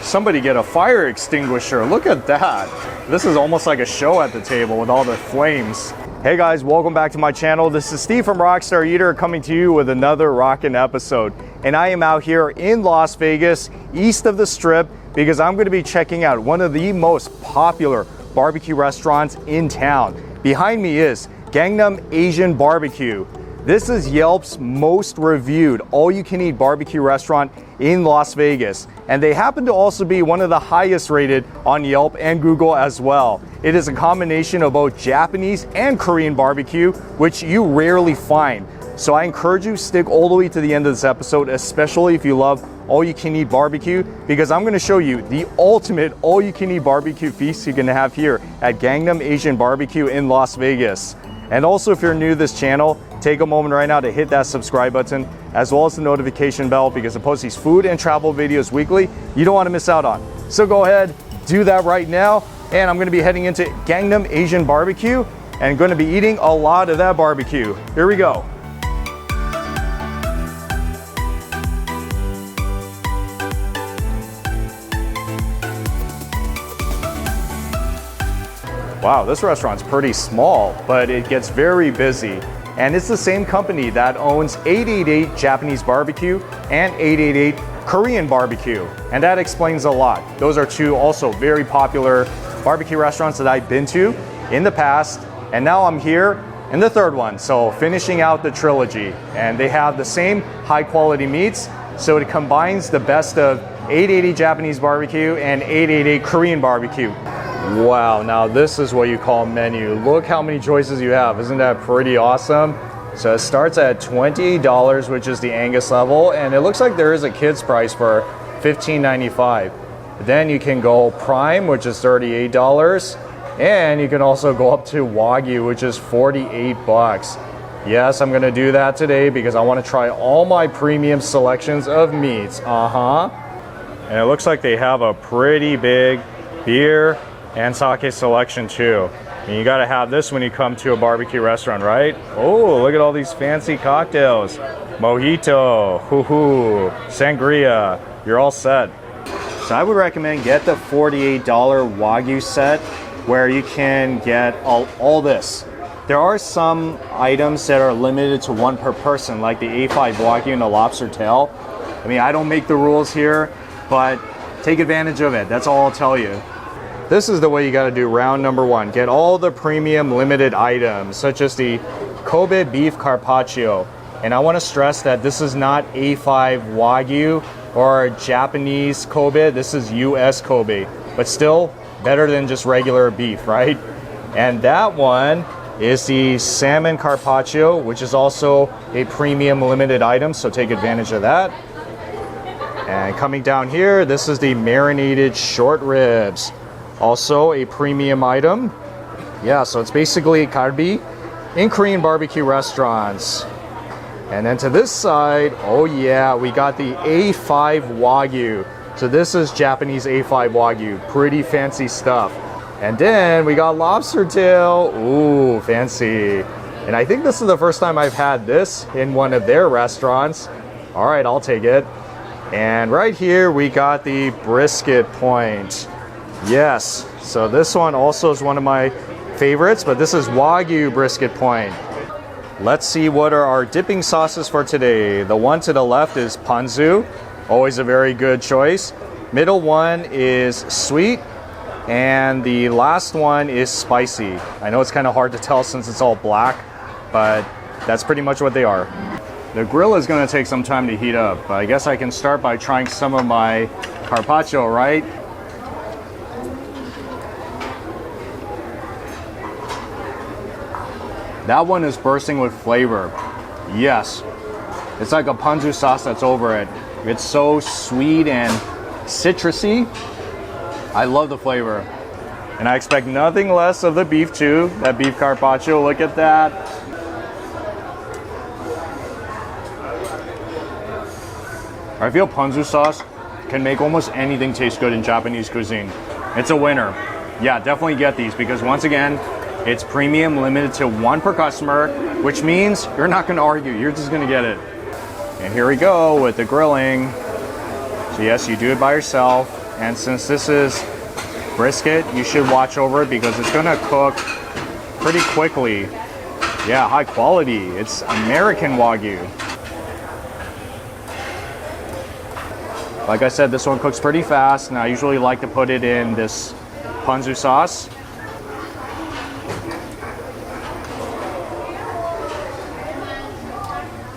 somebody get a fire extinguisher. Look at that. This is almost like a show at the table with all the flames. Hey guys, welcome back to my channel. This is Steve from Rockstar Eater coming to you with another rockin' episode. And I am out here in Las Vegas, east of the Strip, because I'm going to be checking out one of the most popular barbecue restaurants in town. Behind me is Gangnam Asian BBQ. This is Yelp's most reviewed all-you-can-eat barbecue restaurant in Las Vegas. And they happen to also be one of the highest rated on Yelp and Google as well. It is a combination of both Japanese and Korean barbecue, which you rarely find. So I encourage you to stick all the way to the end of this episode, especially if you love all-you-can-eat barbecue, because I'm going to show you the ultimate all-you-can-eat barbecue feast you're going to have here at Gangnam Asian BBQ in Las Vegas. And also, if you're new to this channel, take a moment right now to hit that subscribe button, as well as the notification bell, because I post these food and travel videos weekly you don't want to miss out on. So go ahead, do that right now. And I'm going to be heading into Gangnam Asian BBQ and going to be eating a lot of that barbecue. Here we go. Wow, this restaurant's pretty small, but it gets very busy. And it's the same company that owns 888 Japanese BBQ and 888 Korean BBQ. And that explains a lot. Those are two also very popular barbecue restaurants that I've been to in the past. And now I'm here in the third one, so finishing out the trilogy. And they have the same high quality meats, so it combines the best of 880 Japanese BBQ and 888 Korean BBQ. Wow, now this is what you call a menu. Look how many choices you have. Isn't that pretty awesome? So it starts at $28, which is the Angus level, and it looks like there is a kid's price for $15.95. Then you can go Prime, which is $38, and you can also go up to Wagyu, which is $48. Yes, I'm gonna do that today because I want to try all my premium selections of meats. And it looks like they have a pretty big beer and sake selection too. And you gotta have this when you come to a barbecue restaurant, right? Oh, look at all these fancy cocktails. Mojito, hoo-hoo, sangria, you're all set. So I would recommend get the $48 Wagyu set where you can get all this. There are some items that are limited to one per person, like the A5 Wagyu and the lobster tail. I mean, I don't make the rules here, but take advantage of it. That's all I'll tell you. This is the way you got to do round number one. Get all the premium limited items, such as the Kobe beef carpaccio. And I want to stress that this is not A5 Wagyu or Japanese Kobe. This is US Kobe, but still better than just regular beef, right? And that one is the salmon carpaccio, which is also a premium limited item, so take advantage of that. And coming down here, this is the marinated short ribs. Also a premium item. Yeah, so it's basically kalbi in Korean barbecue restaurants. And then to this side, oh yeah, we got the A5 Wagyu. So this is Japanese A5 Wagyu. Pretty fancy stuff. And then we got lobster tail. Ooh, fancy. And I think this is the first time I've had this in one of their restaurants. All right, I'll take it. And right here, we got the brisket point. Yes, so this one also is one of my favorites, but this is Wagyu brisket point. Let's see what are our dipping sauces for today. The one to the left is ponzu, always a very good choice. Middle one is sweet, and the last one is spicy. I know it's kind of hard to tell since it's all black, but that's pretty much what they are. The grill is going to take some time to heat up, but I guess I can start by trying some of my carpaccio, right? That one is bursting with flavor. Yes, it's like a ponzu sauce that's over it. It's so sweet and citrusy. I love the flavor. And I expect nothing less of the beef too. That beef carpaccio, look at that. I feel ponzu sauce can make almost anything taste good in Japanese cuisine. It's a winner. Yeah, definitely get these because once again, it's premium, limited to one per customer, which means you're not going to argue. You're just going to get it. And here we go with the grilling. So yes, you do it by yourself. And since this is brisket, you should watch over it because it's gonna cook pretty quickly. Yeah, high quality. It's American wagyu. Like I said, this one cooks pretty fast, and I usually like to put it in this ponzu sauce.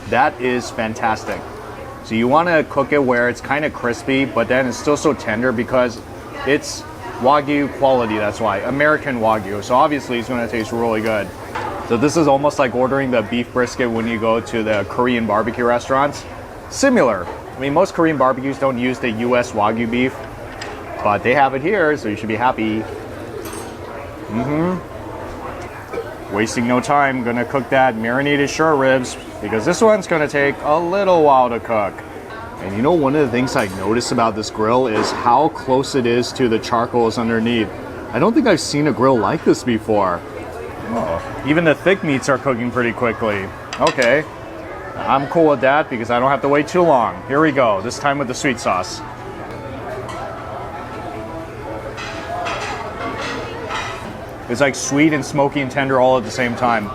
That is fantastic. So you want to cook it where it's kind of crispy, but then it's still so tender because it's wagyu quality. That's why American wagyu. So obviously it's going to taste really good. So this is almost like ordering the beef brisket when you go to the Korean barbecue restaurants. Similar. I mean, most Korean barbecues don't use the US wagyu beef, but they have it here, so you should be happy. Wasting no time, gonna cook that marinated short ribs because this one's gonna take a little while to cook. And you know, one of the things I noticed about this grill is how close it is to the charcoals underneath. I don't think I've seen a grill like this before. Oh, even the thick meats are cooking pretty quickly. Okay, I'm cool with that because I don't have to wait too long. Here we go, this time with the sweet sauce. It's like sweet and smoky and tender all at the same time.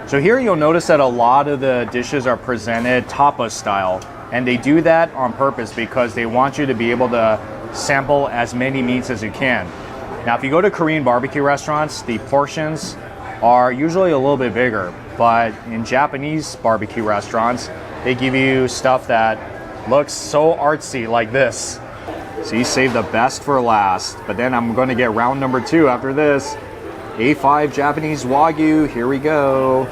So here you'll notice that a lot of the dishes are presented tapas style. And they do that on purpose because they want you to be able to sample as many meats as you can. Now, if you go to Korean barbecue restaurants, the portions are usually a little bit bigger. But in Japanese barbecue restaurants, they give you stuff that looks so artsy like this. So you save the best for last. But then I'm going to get round number 2 after this. A5 Japanese wagyu, here we go.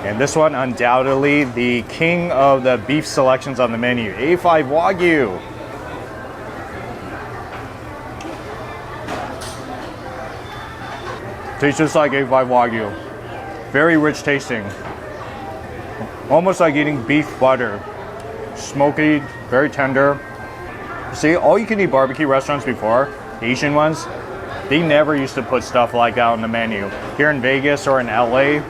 And this one, undoubtedly the king of the beef selections on the menu. A5 wagyu. Tastes just like A5 wagyu. Very rich tasting. Almost like eating beef butter. Smoky, very tender. See, all you can eat barbecue restaurants before, Asian ones, they never used to put stuff like that on the menu. Here in Vegas or in LA,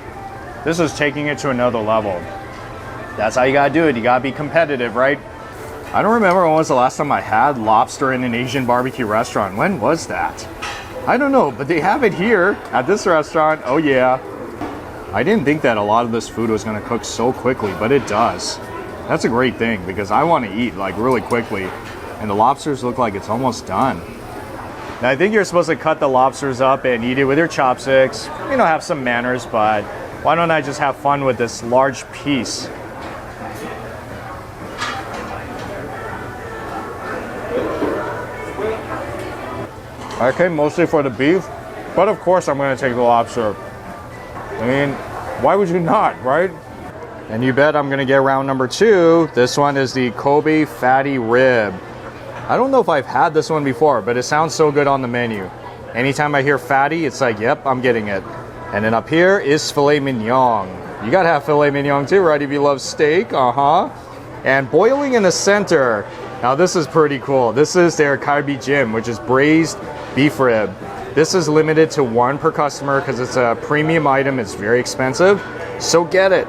this is taking it to another level. That's how you gotta do it. You gotta be competitive, right? I don't remember when was the last time I had lobster in an Asian barbecue restaurant. When was that? I don't know, but they have it here at this restaurant. Oh yeah. I didn't think that a lot of this food was gonna cook so quickly, but it does. That's a great thing because I want to eat like really quickly, and the lobsters look like it's almost done. Now, I think you're supposed to cut the lobsters up and eat it with your chopsticks. You know, have some manners, but why don't I just have fun with this large piece? Okay, mostly for the beef, but of course I'm going to take the lobster. I mean, why would you not, right? And you bet I'm going to get round number 2. This one is the Kobe fatty rib. I don't know if I've had this one before, but it sounds so good on the menu. Anytime I hear fatty, it's like, yep, I'm getting it. And then up here is filet mignon. You gotta have filet mignon too, right? If you love steak, And boiling in the center. Now this is pretty cool. This is their carpaccio, which is braised beef rib. This is limited to 1 per customer because it's a premium item. It's very expensive, so get it.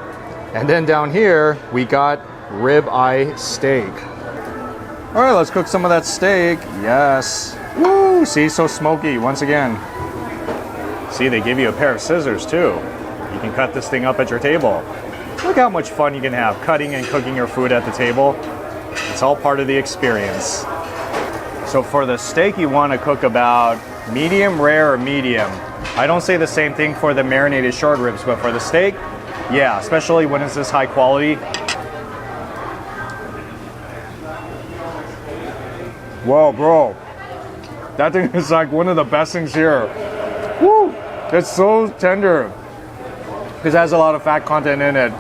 And then down here, we got rib-eye steak. All right, let's cook some of that steak. Yes. Woo, see, so smoky once again. See, they give you a pair of scissors too. You can cut this thing up at your table. Look how much fun you can have cutting and cooking your food at the table. It's all part of the experience. So for the steak, you want to cook about medium rare or medium. I don't say the same thing for the marinated short ribs, but for the steak, yeah, especially when it's this high quality. Whoa, bro. That thing is like one of the best things here. Woo! It's so tender. Because it has a lot of fat content in it.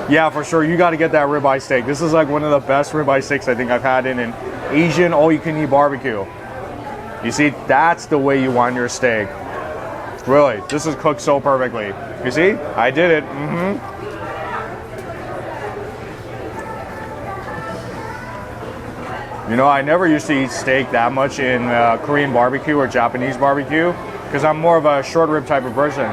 Yeah, for sure, you got to get that ribeye steak. This is like one of the best ribeye steaks I think I've had in an Asian all-you-can-eat barbecue. You see, that's the way you want your steak. Really, this is cooked so perfectly. You see, I did it. You know, I never used to eat steak that much in Korean barbecue or Japanese barbecue because I'm more of a short rib type of person.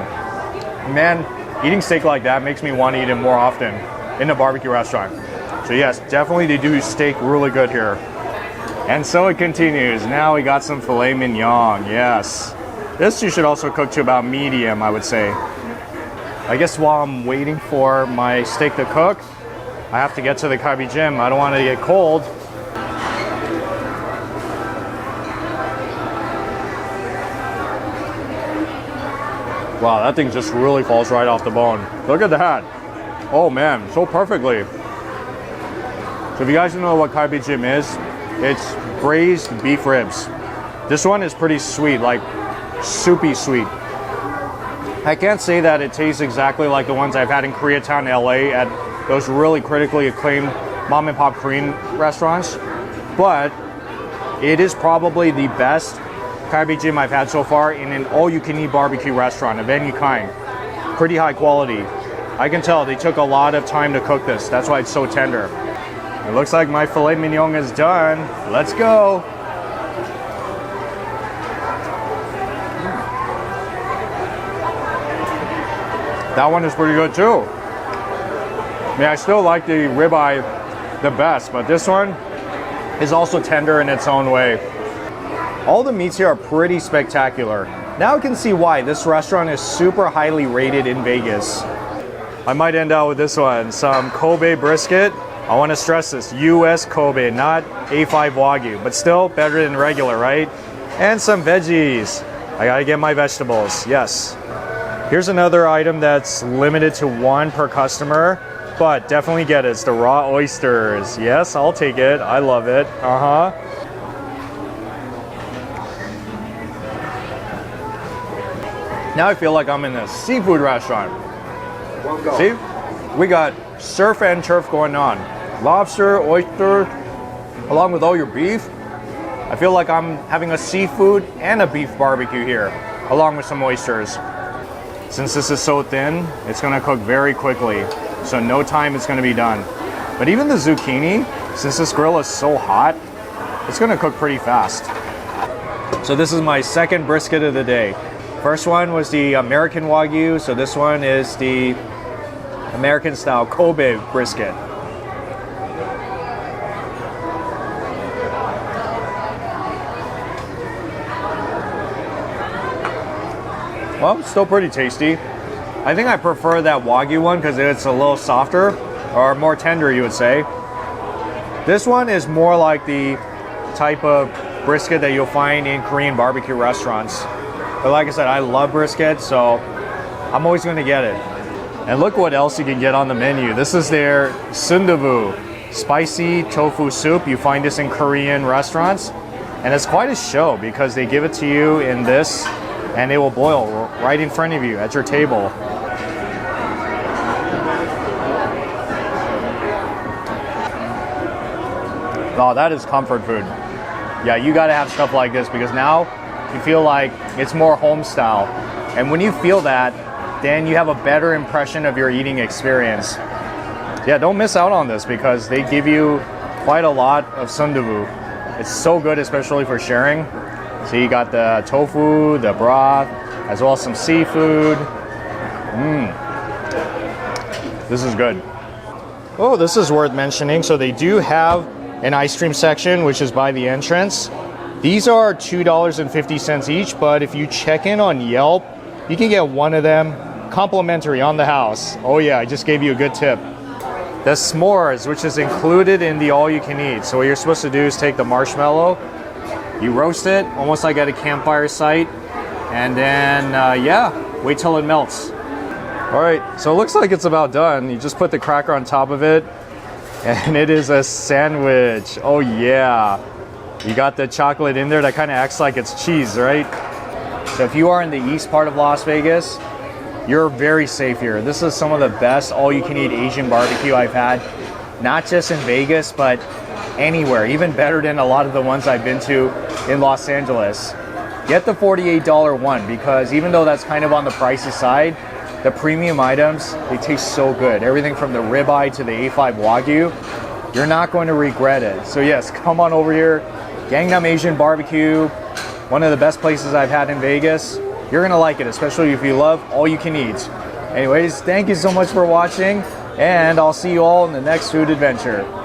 Man, eating steak like that makes me want to eat it more often in a barbecue restaurant. So yes, definitely they do steak really good here. And so it continues. Now we got some filet mignon, yes. This you should also cook to about medium, I would say. I guess while I'm waiting for my steak to cook, I have to get to the galbijjim. I don't want to get cold. Wow, that thing just really falls right off the bone. Look at that. Oh man, so perfectly. So if you guys don't know what galbijjim is, it's braised beef ribs. This one is pretty sweet, like soupy sweet. I can't say that it tastes exactly like the ones I've had in Koreatown, LA at those really critically acclaimed mom and pop Korean restaurants, but it is probably the best galbijjim I've had so far in an all-you-can-eat barbecue restaurant of any kind. Pretty high quality. I can tell they took a lot of time to cook this. That's why it's so tender. It looks like my filet mignon is done. Let's go. That one is pretty good too. I mean, I still like the ribeye the best, but this one is also tender in its own way. All the meats here are pretty spectacular. Now I can see why this restaurant is super highly rated in Vegas. I might end out with this one, some Kobe brisket. I want to stress this, US Kobe, not A5 Wagyu, but still better than regular, right? And some veggies. I gotta get my vegetables, yes. Here's another item that's limited to one per customer, but definitely get it. It's the raw oysters. Yes, I'll take it. I love it. Now I feel like I'm in a seafood restaurant. See? We got surf and turf going on. Lobster, oyster, along with all your beef. I feel like I'm having a seafood and a beef barbecue here, along with some oysters. Since this is so thin, it's gonna cook very quickly, so no time it's gonna be done. But even the zucchini, since this grill is so hot, it's gonna cook pretty fast. So this is my second brisket of the day. First one was the American Wagyu, so this one is the American style Kobe brisket. Well, still pretty tasty. I think I prefer that Wagyu one because it's a little softer, or more tender you would say. This one is more like the type of brisket that you'll find in Korean barbecue restaurants. But like I said, I love brisket, so I'm always going to get it. And look what else you can get on the menu. This is their sundabu, spicy tofu soup. You find this in Korean restaurants. And it's quite a show because they give it to you in this and it will boil right in front of you at your table. Oh, that is comfort food. Yeah, you gotta have stuff like this because now you feel like it's more home style. And when you feel that, then you have a better impression of your eating experience. Yeah, don't miss out on this because they give you quite a lot of sundabu. It's so good, especially for sharing. So you got the tofu, the broth, as well as some seafood. This is good. Oh, this is worth mentioning. So they do have an ice cream section, which is by the entrance. These are $2.50 each, but if you check in on Yelp, you can get one of them complimentary on the house. Oh yeah, I just gave you a good tip. The s'mores, which is included in the all-you-can-eat. So what you're supposed to do is take the marshmallow, you roast it, almost like at a campfire site, and then, yeah, wait till it melts. All right, so it looks like it's about done. You just put the cracker on top of it, and it is a sandwich. Oh yeah. You got the chocolate in there that kind of acts like it's cheese, right? So if you are in the east part of Las Vegas, you're very safe here. This is some of the best all-you-can-eat Asian barbecue I've had, not just in Vegas, but anywhere, even better than a lot of the ones I've been to in Los Angeles. Get the $48 one because even though that's kind of on the pricey side, the premium items, they taste so good. Everything from the ribeye to the A5 Wagyu, you're not going to regret it. So yes, come on over here. Gangnam Asian BBQ, one of the best places I've had in Vegas. You're gonna like it, especially if you love all you can eat. Anyways, thank you so much for watching. And I'll see you all in the next food adventure.